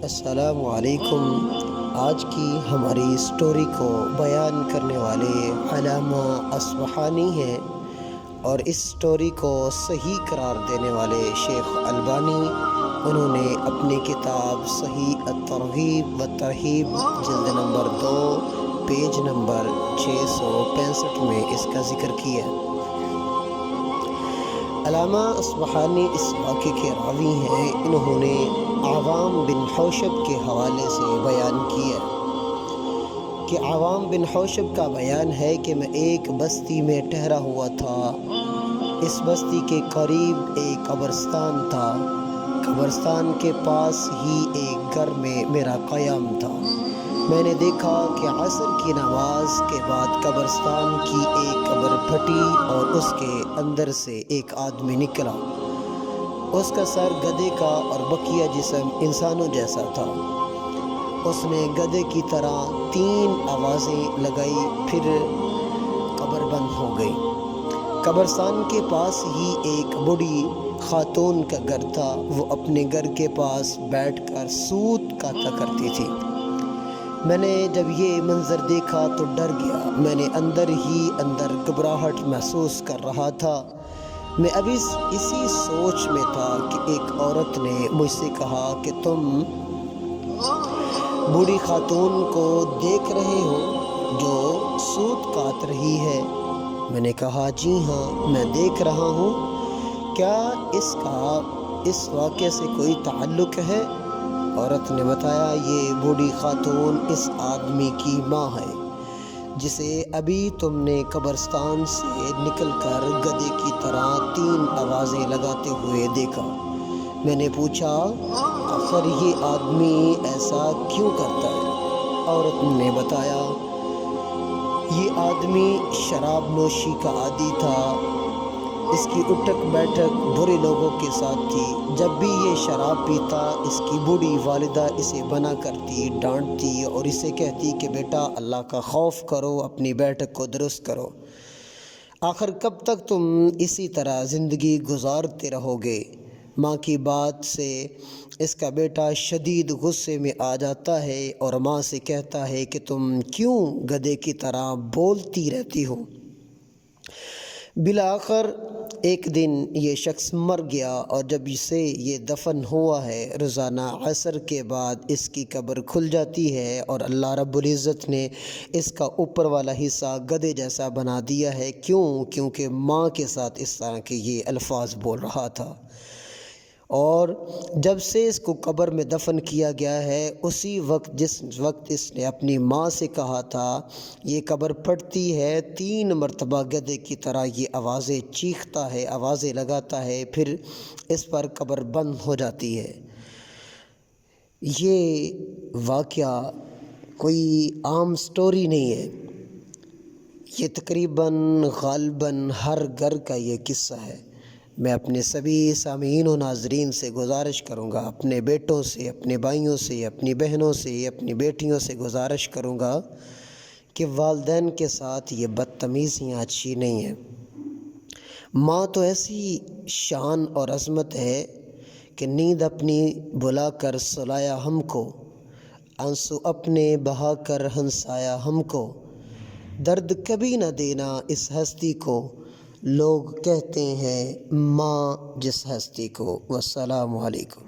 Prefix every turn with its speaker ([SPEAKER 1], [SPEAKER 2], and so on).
[SPEAKER 1] السلام علیکم۔ آج کی ہماری اسٹوری کو بیان کرنے والے علامہ اصفہانی ہیں اور اس اسٹوری کو صحیح قرار دینے والے شیخ البانی۔ انہوں نے اپنی کتاب صحیح الترغیب و ترہیب جلد نمبر 2 پیج نمبر 665 میں اس کا ذکر کیا۔ علامہ اصفہانی اس واقعے کے راوی ہیں۔ انہوں نے عوام بن حوشب کے حوالے سے بیان کیا کہ عوام بن حوشب کا بیان ہے کہ میں ایک بستی میں ٹھہرا ہوا تھا۔ اس بستی کے قریب ایک قبرستان تھا۔ قبرستان کے پاس ہی ایک گھر میں میرا قیام تھا۔ میں نے دیکھا کہ عصر کی نماز کے بعد قبرستان کی ایک قبر پھٹی اور اس کے اندر سے ایک آدمی نکلا۔ اس کا سر گدھے کا اور بقیہ جسم انسانوں جیسا تھا۔ اس نے گدھے کی طرح 3 آوازیں لگائی، پھر قبر بند ہو گئی۔ قبرستان کے پاس ہی ایک بوڑھی خاتون کا گھر تھا۔ وہ اپنے گھر کے پاس بیٹھ کر سوت کاتا کرتی تھی۔ میں نے جب یہ منظر دیکھا تو ڈر گیا۔ میں نے اندر ہی اندر گھبراہٹ محسوس کر رہا تھا۔ میں ابھی اسی سوچ میں تھا کہ ایک عورت نے مجھ سے کہا کہ تم بوڑھی خاتون کو دیکھ رہے ہو جو سوت کاٹ رہی ہے؟ میں نے کہا جی ہاں، میں دیکھ رہا ہوں۔ کیا اس کا اس واقعے سے کوئی تعلق ہے؟ عورت نے بتایا یہ بوڑھی خاتون اس آدمی کی ماں ہے جسے ابھی تم نے قبرستان سے نکل کر گدھے کی طرح 3 آوازیں لگاتے ہوئے دیکھا۔ میں نے پوچھا آخر یہ آدمی ایسا کیوں کرتا ہے؟ عورت نے بتایا یہ آدمی شراب نوشی کا عادی تھا۔ اس کی اٹھک بیٹھک برے لوگوں کے ساتھ تھی۔ جب بھی یہ شراب پیتا اس کی بوڑھی والدہ اسے بنا کرتی، ڈانٹتی اور اسے کہتی کہ بیٹا اللہ کا خوف کرو، اپنی بیٹھک کو درست کرو۔ آخر کب تک تم اسی طرح زندگی گزارتے رہو گے؟ ماں کی بات سے اس کا بیٹا شدید غصے میں آ جاتا ہے اور ماں سے کہتا ہے کہ تم کیوں گدھے کی طرح بولتی رہتی ہو؟ بالآخر ایک دن یہ شخص مر گیا اور جب اسے یہ دفن ہوا ہے، روزانہ عصر کے بعد اس کی قبر کھل جاتی ہے اور اللہ رب العزت نے اس کا اوپر والا حصہ گدھے جیسا بنا دیا ہے۔ کیونکہ ماں کے ساتھ اس طرح کے یہ الفاظ بول رہا تھا، اور جب سے اس کو قبر میں دفن کیا گیا ہے اسی وقت جس وقت اس نے اپنی ماں سے کہا تھا یہ قبر پھٹتی ہے 3 مرتبہ گدھے کی طرح یہ آوازیں چیختا ہے، آوازیں لگاتا ہے، پھر اس پر قبر بند ہو جاتی ہے۔ یہ واقعہ کوئی عام سٹوری نہیں ہے، یہ تقریباً غالباً ہر گھر کا یہ قصہ ہے۔ میں اپنے سبھی سامعین و ناظرین سے گزارش کروں گا، اپنے بیٹوں سے، اپنے بھائیوں سے، اپنی بہنوں سے، اپنی بیٹیوں سے گزارش کروں گا کہ والدین کے ساتھ یہ بدتمیزیاں اچھی نہیں ہیں۔ ماں تو ایسی شان اور عظمت ہے کہ نیند اپنی بلا کر سلایا ہم کو، آنسو اپنے بہا کر ہنسایا ہم کو، درد کبھی نہ دینا اس ہستی کو، لوگ کہتے ہیں ماں جس ہستی کو۔ والسلام علیکم۔